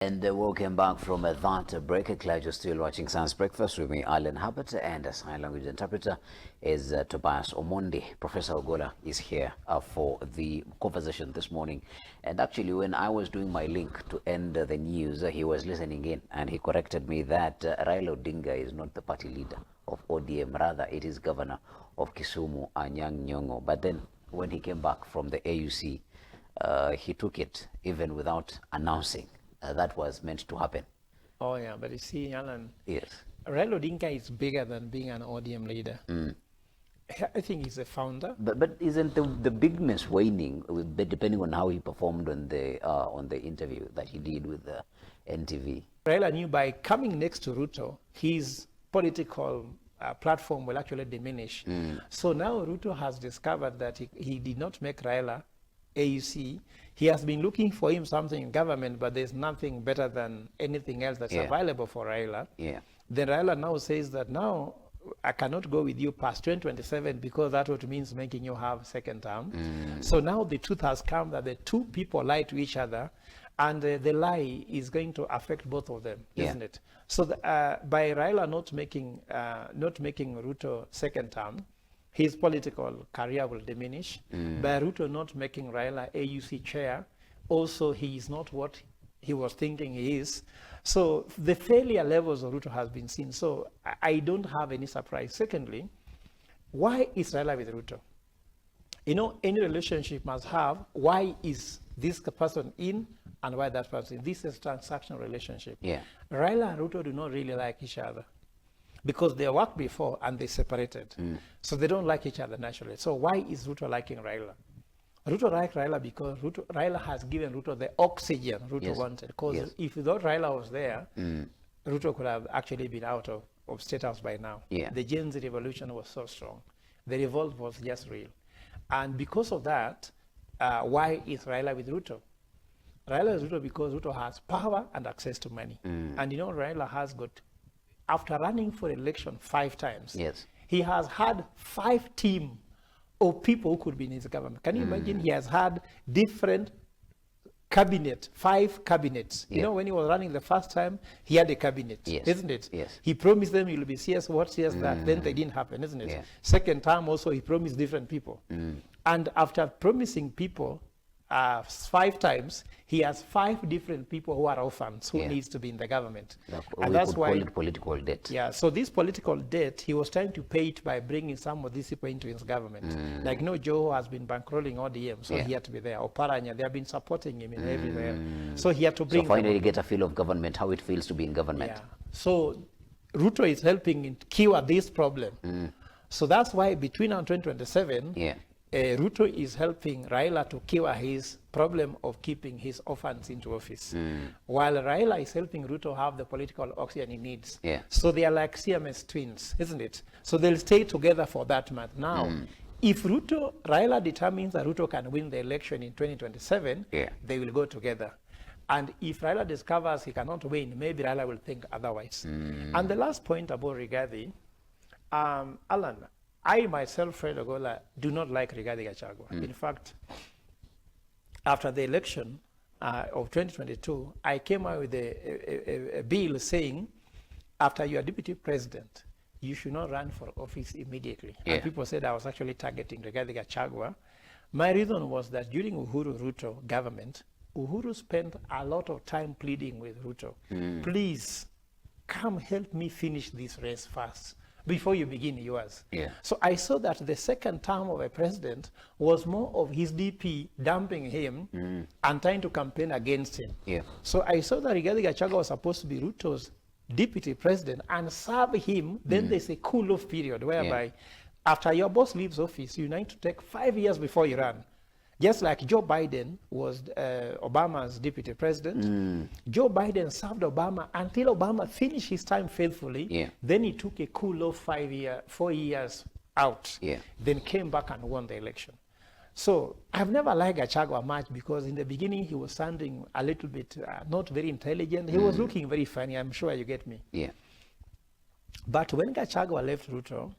And welcome back from that break. Glad you're still watching Science Breakfast with me, Alan Hubbard, and a sign language interpreter is Tobias Omondi. Professor Ogola is here for the conversation this morning. And actually, when I was doing my link to end the news, he was listening in and he corrected me that Raila Odinga is not the party leader of ODM. Rather, it is Governor of Kisumu, Anyang' Nyong'o. But then, when he came back from the AUC, he took it even without announcing. That was meant to happen. Oh yeah, but you see, Alan, Yes. Raila Odinga is bigger than being an ODM leader. I think he's a founder. But isn't the bigness waning depending on how he performed on the interview that he did with the NTV? Raila knew by coming next to Ruto, his political platform will actually diminish. So now Ruto has discovered that he did not make Raila AUC. He has been looking for him something in government, but there's nothing better than anything else that's available for Raila. Yeah. Then Raila now says that now I cannot go with you past 2027 because that what means making you have second term. So now the truth has come that the two people lie to each other, and the lie is going to affect both of them, isn't it? So by Raila not making Ruto second term, his political career will diminish. By Ruto not making Raila AUC chair, also he is not what he was thinking he is. So the failure levels of Ruto has been seen. So I don't have any surprise. Secondly, why is Raila with Ruto? You know, any relationship must have why is this person in and why that person in. This is a transactional relationship. Yeah. Raila and Ruto do not really like each other, because they worked before and they separated. So they don't like each other naturally. So why is Ruto liking Raila? Ruto likes Raila because Raila has given Ruto the oxygen Ruto wanted. Because if without Raila was there, Ruto could have actually been out of State House by now. Yeah. The Gen Z revolution was so strong. The revolt was just real. And because of that, why is Raila with Ruto? Raila is Ruto because Ruto has power and access to money. And you know, Raila has got, after running for election 5 times, he has had 5 teams of people who could be in his government. Can you imagine? He has had different cabinet, 5 cabinets. You know, when he was running the first time, he had a cabinet, isn't it? He promised them you'll be CS what, CS that. Then they didn't happen, isn't it? Second time also, he promised different people. And after promising people 5 times, he has 5 different people who are orphans who needs to be in the government. And that's why call it political debt. Yeah, so this political debt, he was trying to pay it by bringing some of these people into his government. Like, Joe has been bankrolling ODM, so he had to be there. Or Paranya, they have been supporting him in everywhere. So he had to bring. So finally get a feel of government, how it feels to be in government. Yeah. So Ruto is helping in cure this problem. So that's why between now and 2027, Ruto is helping Raila to cure his problem of keeping his orphans into office, while Raila is helping Ruto have the political oxygen he needs. So they are like CMS twins, isn't it? So they'll stay together for that month. Now, if Raila determines that Ruto can win the election in 2027, they will go together. And if Raila discovers he cannot win, maybe Raila will think otherwise. And the last point about Rigathi, Alan, I myself, Fred Ogola, do not like Rigathi Gachagua. In fact, after the election of 2022, I came out with a bill saying, after you are deputy president, you should not run for office immediately. And people said I was actually targeting Rigathi Gachagua. My reason was that during Uhuru Ruto government, Uhuru spent a lot of time pleading with Ruto. Please, come help me finish this race first before you begin yours. So I saw that the second term of a president was more of his DP dumping him and trying to campaign against him. So I saw that Rigathi Gachagua was supposed to be Ruto's deputy president and serve him. Then there's a cool-off period whereby after your boss leaves office, you need to take 5 years before you run. Just like Joe Biden was Obama's deputy president, Joe Biden served Obama until Obama finished his time faithfully. Then he took a cool-off 4 years out, then came back and won the election. So I've never liked Gachagua much because in the beginning he was sounding a little bit not very intelligent. He was looking very funny, I'm sure you get me. But when Gachagua left Ruto,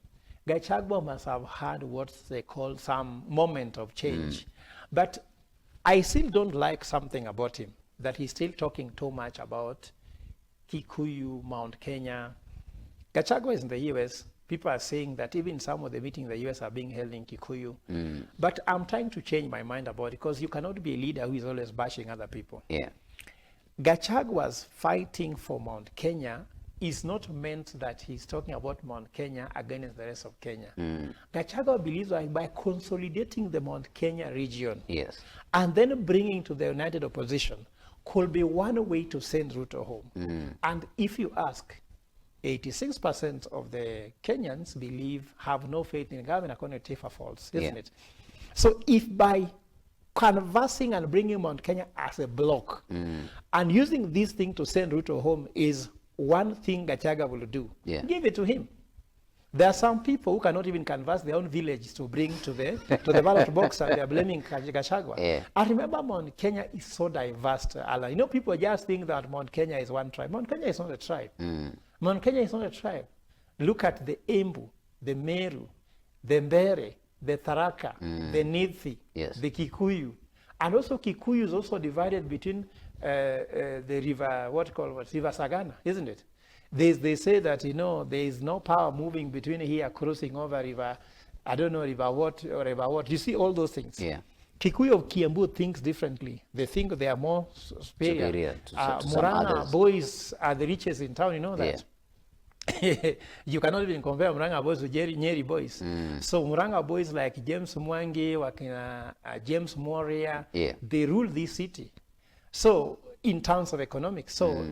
Gachagua must have had what they call some moment of change. But I still don't like something about him. that he's still talking too much about Kikuyu, Mount Kenya. Gachagua is in the US. People are saying that even some of the meetings in the US are being held in Kikuyu. But I'm trying to change my mind about it, because you cannot be a leader who is always bashing other people. Yeah. Gachagua's fighting for Mount Kenya is not meant that he's talking about Mount Kenya against the rest of Kenya. Gachagua believes that by consolidating the Mount Kenya region, Yes. and then bringing to the united opposition could be one way to send Ruto home. And if you ask, 86% of the Kenyans have no faith in government according to Tifa Falls, isn't it? So if by conversing and bringing Mount Kenya as a block and using this thing to send Ruto home is one thing Gachagua will do, give it to him. There are some people who cannot even canvass their own village to bring to the ballot box, and they are blaming Gachagua. I remember Mount Kenya is so diverse, Alan. You know, people just think that Mount Kenya is one tribe. Mount Kenya is not a tribe. Mount Kenya is not a tribe. Look at the Embu, the Meru, the Mbere, the Tharaka, the Nithi, the Kikuyu. And also Kikuyu is also divided between the river, River Sagana, isn't it? They say that, you know, there is no power moving between here crossing over river, I don't know, river what or river what. You see all those things. Kikuyu of Kiambu thinks differently. They think they are more superior. Murang'a boys are the richest in town, you know that. You cannot even compare Murang'a boys with Nyeri boys. So Murang'a boys like James Mwangi, James Moria, they rule this city. So in terms of economics. So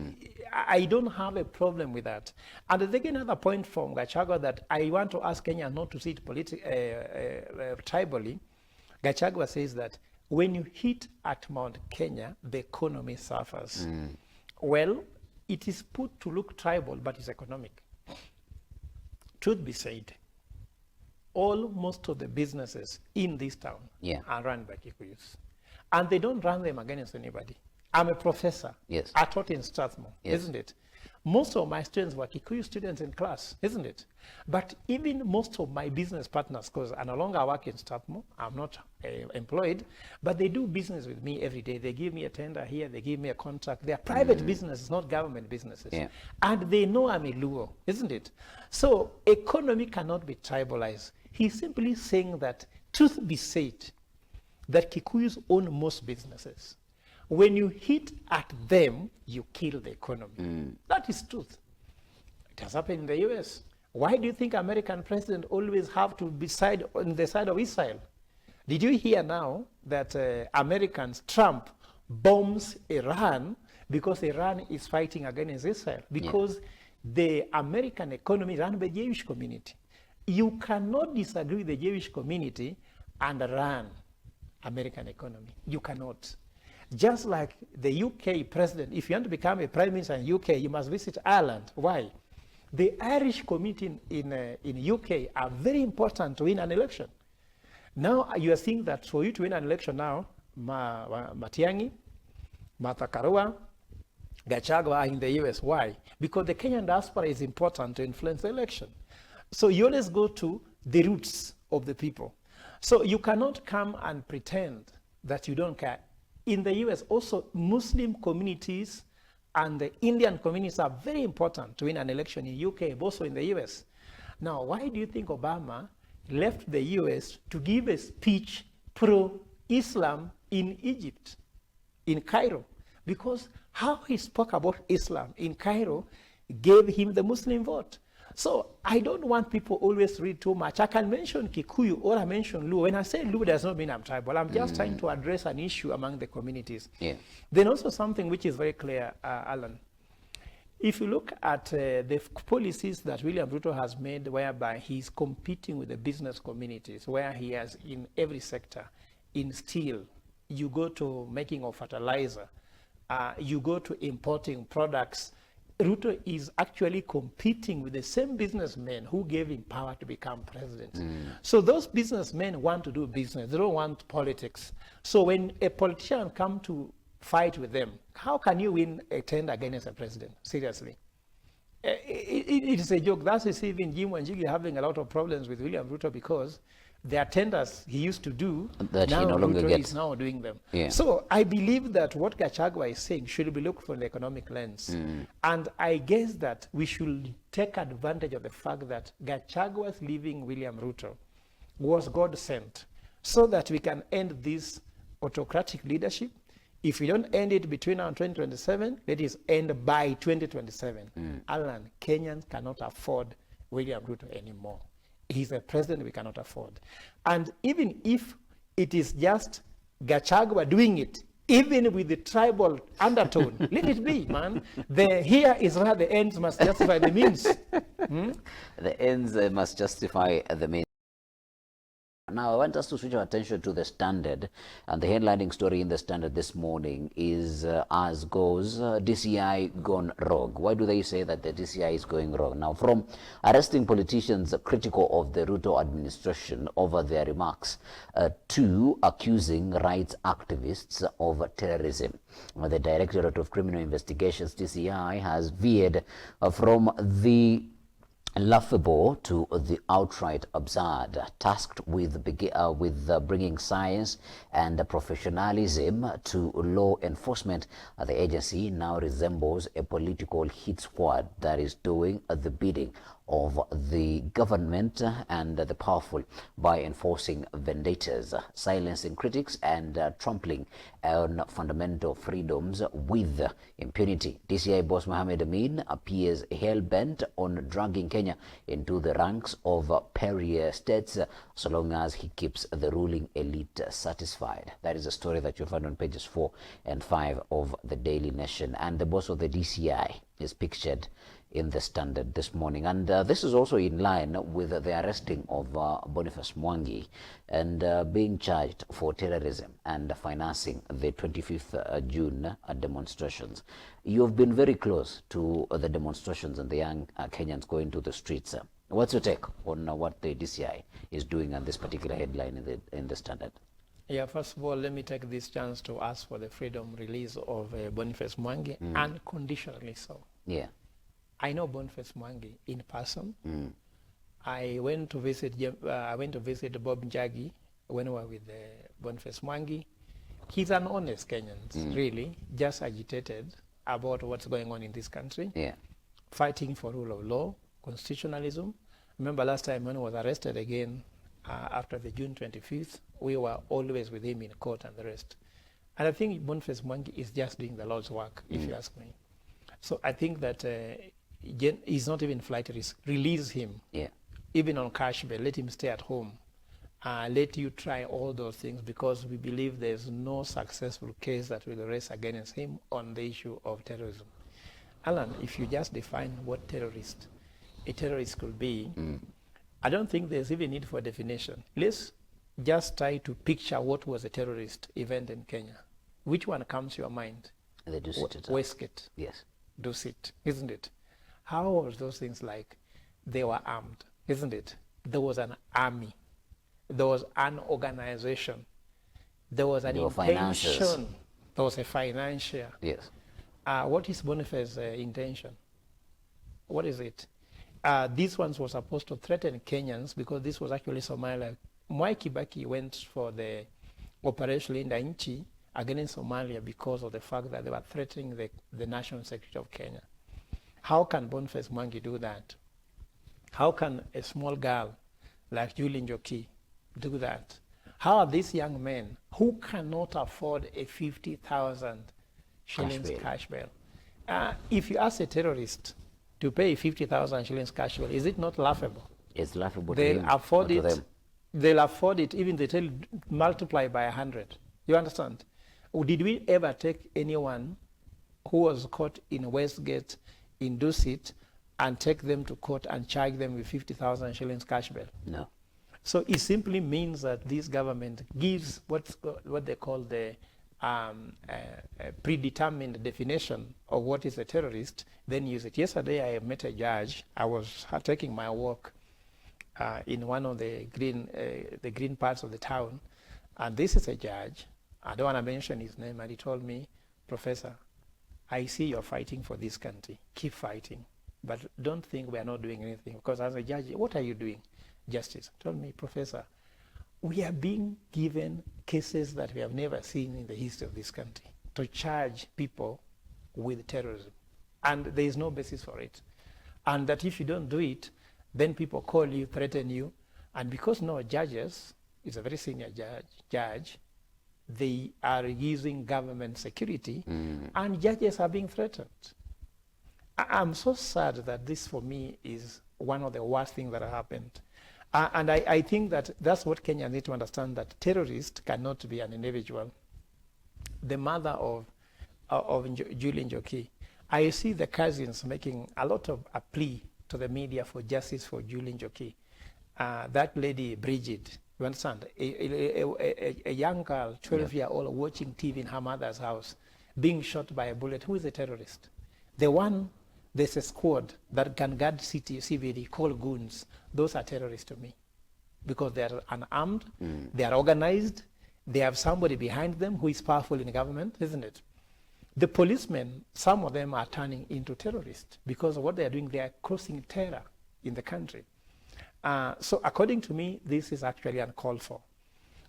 I don't have a problem with that. And there's again another point from Gachagua that I want to ask Kenya not to see it tribally. Gachagua says that when you hit at Mount Kenya, the economy suffers. Well, it is put to look tribal, but it's economic. Truth be said, most of the businesses in this town are run by Kikuyus. And they don't run them against anybody. I'm a professor. I taught in Strathmore, isn't it? Most of my students were Kikuyu students in class, isn't it? But even most of my business partners, because I no longer work in Strathmore, I'm not employed, but they do business with me every day. They give me a tender here, they give me a contract. They are private businesses, not government businesses. And they know I'm a Luo, isn't it? So economy cannot be tribalized. He's simply saying that, truth be said, that Kikuyus own most businesses. When you hit at them, you kill the economy. That is truth. It has happened in the US. Why do you think American president always have to be on the side of Israel? Did you hear now that Trump bombs Iran because Iran is fighting against Israel? Because the American economy is run by the Jewish community. You cannot disagree with the Jewish community and run American economy. You cannot. Just like the UK president, if you want to become a prime minister in UK, you must visit Ireland. Why? The Irish community in UK are very important to win an election. Now you are seeing that for you to win an election now, Matiang'i, Martha Karua, Gachagua are in the US. Why? Because the Kenyan diaspora is important to influence the election. So you always go to the roots of the people. So you cannot come and pretend that you don't care. In the US, also Muslim communities and the Indian communities are very important to win an election in UK, also in the US. Now, why do you think Obama left the US to give a speech pro-Islam in Egypt, in Cairo? Because how he spoke about Islam in Cairo gave him the Muslim vote. So I don't want people always to read too much. I can mention Kikuyu or I mention Luo. When I say Luo, does not mean I'm tribal. I'm just trying to address an issue among the communities. Then also something which is very clear, Alan. If you look at the policies that William Ruto has made, whereby he's competing with the business communities, where he has in every sector, in steel, you go to making of fertilizer, you go to importing products, Ruto is actually competing with the same businessmen who gave him power to become president. So those businessmen want to do business. They don't want politics. So when a politician comes to fight with them, how can you win a tender against a president? Seriously. It is a joke. That's even Jim Wanjigi having a lot of problems with William Ruto because There are tenders he used to do, that now he no longer Ruto gets. is now doing them. Yeah. So I believe that what Gachagua is saying should be looked from the economic lens. And I guess that we should take advantage of the fact that Gachagua's leaving William Ruto was God sent so that we can end this autocratic leadership. If we don't end it between now and 2027, let it end by 2027. Alan, Kenyans cannot afford William Ruto anymore. He's a president we cannot afford. And even if it is just Gachagua doing it, even with the tribal undertone, let it be, man. Here is where the ends must justify the means. The ends must justify the means. Now, I want us to switch our attention to the Standard, and the headlining story in the Standard this morning is as goes, DCI gone rogue. Why do they say that the DCI is going wrong? Now, from arresting politicians critical of the Ruto administration over their remarks to accusing rights activists of terrorism. The Directorate of Criminal Investigations, DCI, has veered from the laughable to the outright absurd, tasked with bringing science and professionalism to law enforcement. The agency now resembles a political hit squad that is doing the bidding of the government and the powerful by enforcing vendettas, silencing critics, and trampling on fundamental freedoms with impunity. DCI boss Mohamed Amin appears hell-bent on dragging Kenya into the ranks of pariah states so long as he keeps the ruling elite satisfied. That is a story that you'll find on pages 4 and 5 of the Daily Nation. And the boss of the DCI is pictured in the Standard this morning, and this is also in line with the arresting of Boniface Mwangi and being charged for terrorism and financing the 25th June demonstrations. You have been very close to the demonstrations and the young Kenyans going to the streets. What's your take on what the DCI is doing on this particular headline in the Standard? Yeah, first of all, let me take this chance to ask for the freedom release of Boniface Mwangi, unconditionally so. Yeah. I know Boniface Mwangi in person. I went to visit Bob Njagi when we were with Boniface Mwangi. He's an honest Kenyan, really, just agitated about what's going on in this country. Yeah. Fighting for rule of law, constitutionalism. Remember last time when he was arrested again after the June 25th, we were always with him in court and the rest. And I think Boniface Mwangi is just doing the Lord's work, if you ask me. So I think that he's not even flight risk. Release him. Yeah. Even on cash bail, let him stay at home. Let you try all those things, because we believe there's no successful case that will raise against him on the issue of terrorism. Alan, if you just define what a terrorist could be, I don't think there's even need for a definition. Let's just try to picture what was a terrorist event in Kenya. Which one comes to your mind? The Dusit. Westgate. Yes. Dusit, isn't it? How was those things like? They were armed, isn't it? There was an army. There was an organization. There was an intention. There was a financial. Yes. What is Boniface's intention? What is it? These ones were supposed to threaten Kenyans, because this was actually Somalia. Mwai Kibaki went for the Operation Linda Nchi against Somalia because of the fact that they were threatening the national security of Kenya. How can Boniface Mwangi do that? How can a small girl like Julie Njoki do that? How are these young men who cannot afford a 50,000 shillings cash bail? If you ask a terrorist to pay 50,000 shillings cash bail, is it not laughable? It's laughable. They'll afford it. They'll afford it, even they tell multiply by 100. You understand? Did we ever take anyone who was caught in Westgate, in Dusit, and take them to court and charge them with 50,000 shillings cash bail? No. So it simply means that this government gives what they call the predetermined definition of what is a terrorist, then use it. Yesterday I met a judge. I was taking my walk in one of the green parts of the town, and this is a judge. I don't want to mention his name, and he told me, "Professor, I see you're fighting for this country. Keep fighting. But don't think we are not doing anything." Because as a judge, what are you doing? Justice. He told me, "Professor, we are being given cases that we have never seen in the history of this country to charge people with terrorism. And there is no basis for it. And that if you don't do it, then people call you, threaten you. And because no judges, is a very senior judge, they are using government security, and judges are being threatened. I'm so sad that this, for me, is one of the worst things that have happened. And I think that that's what Kenya need to understand, that terrorist cannot be an individual. The mother of Julie Njoki, I see the cousins making a lot of a plea to the media for justice for Julie Njoki. That lady, Bridget, you understand, a young girl, 12-year-old, watching TV in her mother's house, being shot by a bullet. Who is a terrorist? There's a squad that can guard CBD, called goons. Those are terrorists to me, because they are unarmed, they are organized, they have somebody behind them who is powerful in the government, isn't it? The policemen, some of them are turning into terrorists because of what they are doing. They are causing terror in the country. So according to me, this is actually uncalled for.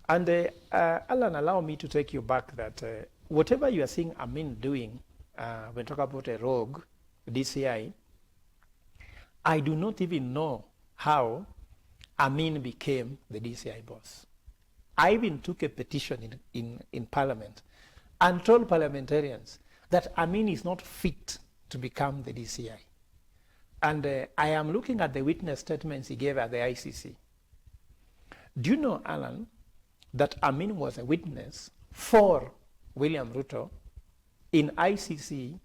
And Alan, allow me to take you back that whatever you are seeing Amin doing, when we talk about a rogue DCI, I do not even know how Amin became the DCI boss. I even took a petition in Parliament and told parliamentarians that Amin is not fit to become the DCI. And I am looking at the witness statements he gave at the ICC. Do you know, Alan, that Amin was a witness for William Ruto in ICC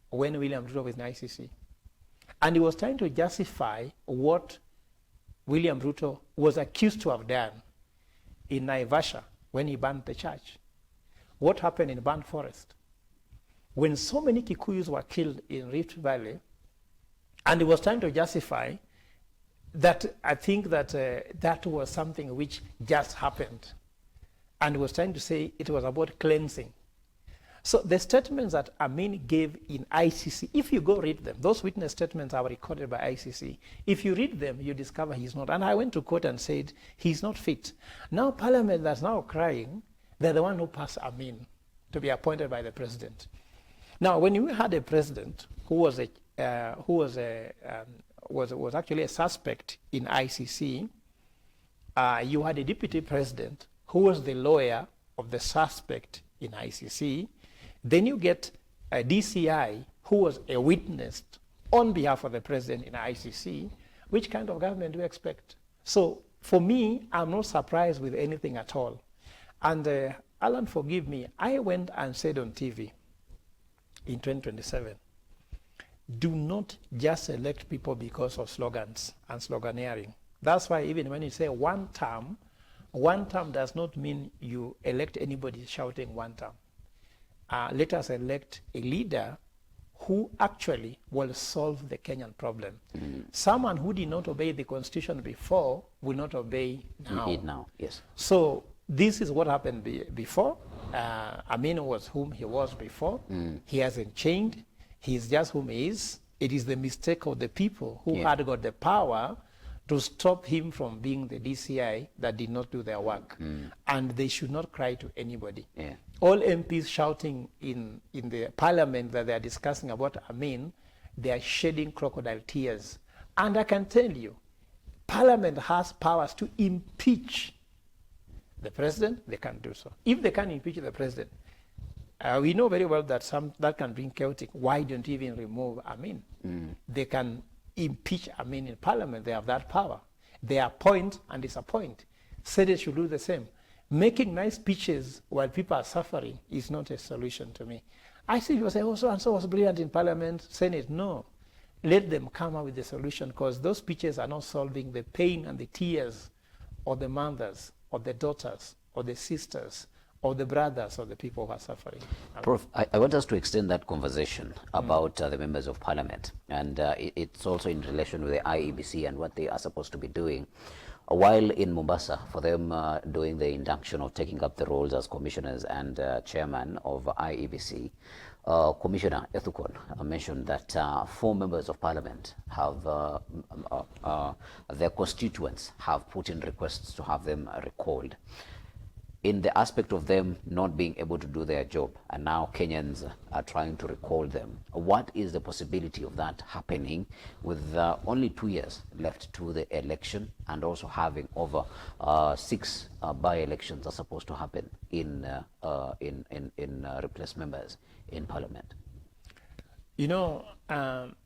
when William Ruto was in ICC? And he was trying to justify what William Ruto was accused to have done in Naivasha when he burned the church. What happened in Burnt Forest? When so many Kikuyus were killed in Rift Valley, and he was trying to justify that, I think that that was something which just happened. And he was trying to say it was about cleansing. So the statements that Amin gave in ICC, if you go read them, those witness statements are recorded by ICC. If you read them, you discover he's not. And I went to court and said he's not fit. Now Parliament that's now crying, they're the one who passed Amin to be appointed by the president. Now, when you had a president who was actually a suspect in ICC, you had a deputy president who was the lawyer of the suspect in ICC. Then you get a DCI who was a witness on behalf of the president in ICC. Which kind of government do you expect? So for me, I'm not surprised with anything at all. And Alan, forgive me, I went and said on TV in 2027, do not just elect people because of slogans and sloganeering. That's why even when you say one term does not mean you elect anybody shouting one term. Let us elect a leader who actually will solve the Kenyan problem. Someone who did not obey the constitution before will not obey now. Yes. So this is what happened before. Amin was whom he was before. He hasn't changed. He's just whom he is. It is the mistake of the people who had got the power to stop him from being the DCI that did not do their work. And they should not cry to anybody. Yeah. All MPs shouting in the parliament that they are discussing about Amin, they are shedding crocodile tears. And I can tell you, Parliament has powers to impeach the president. They can do so. If they can impeach the president, we know very well that that can bring chaotic. Why don't you even remove Amin? They can impeach Amin in Parliament. They have that power. They appoint and disappoint. Senate should do the same. Making nice speeches while people are suffering is not a solution to me. I see people say, oh, so and so was brilliant in Parliament, Senate. No. Let them come up with the solution, because those speeches are not solving the pain and the tears of the mothers, of the daughters, of the sisters, of the brothers, of the people who are suffering. Prof, I want us to extend that conversation about the members of Parliament, and it's also in relation with the IEBC and what they are supposed to be doing. While in Mombasa, for them doing the induction of taking up the roles as commissioners and chairman of IEBC, Commissioner Ethukon mentioned that 4 members of parliament have, their constituents have put in requests to have them recalled. In the aspect of them not being able to do their job, and now Kenyans are trying to recall them, what is the possibility of that happening with only 2 years left to the election, and also having over 6 by-elections are supposed to happen in replace members in parliament? You know,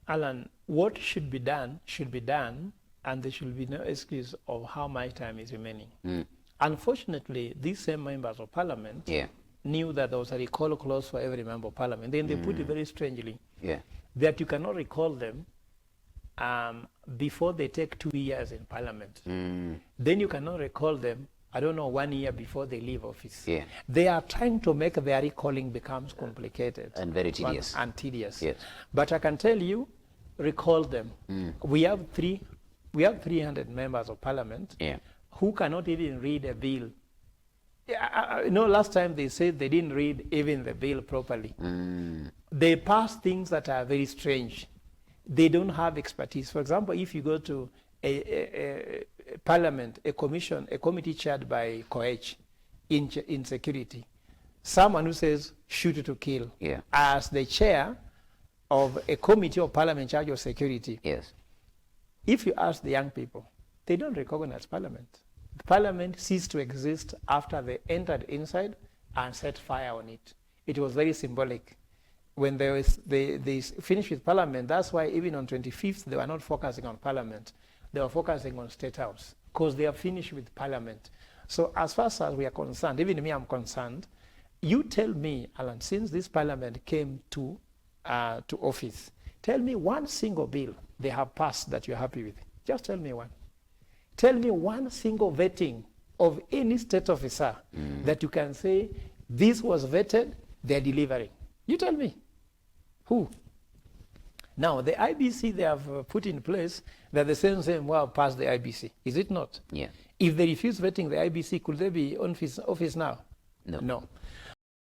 Alan, what should be done, and there should be no excuse of how much time is remaining. Unfortunately, these same members of parliament knew that there was a recall clause for every member of parliament. Then they put it very strangely that you cannot recall them before they take 2 years in parliament. Then you cannot recall them, I don't know, 1 year before they leave office. They are trying to make their recalling becomes complicated. And very tedious. And tedious. But I can tell you, recall them. We have 300 members of parliament who cannot even read a bill. You know, last time they said they didn't read even the bill properly. They pass things that are very strange. They don't have expertise. For example, if you go to a parliament, a committee chaired by Koech in security, someone who says shoot to kill, as the chair of a committee of parliament in charge of security, if you ask the young people, they don't recognize parliament. The parliament ceased to exist after they entered inside and set fire on it. It was very symbolic. When they finished with parliament, that's why even on 25th, they were not focusing on parliament. They were focusing on State House because they are finished with parliament. So as far as we are concerned, even me, I'm concerned, you tell me, Alan, since this parliament came to office, tell me one single bill they have passed that you're happy with. Just tell me one. Tell me one single vetting of any state officer that you can say, this was vetted, they're delivering. You tell me. Who? Now, the IBC they have put in place, they're the same well past the IBC. Is it not? If they refuse vetting the IBC, could they be on office now? No. No.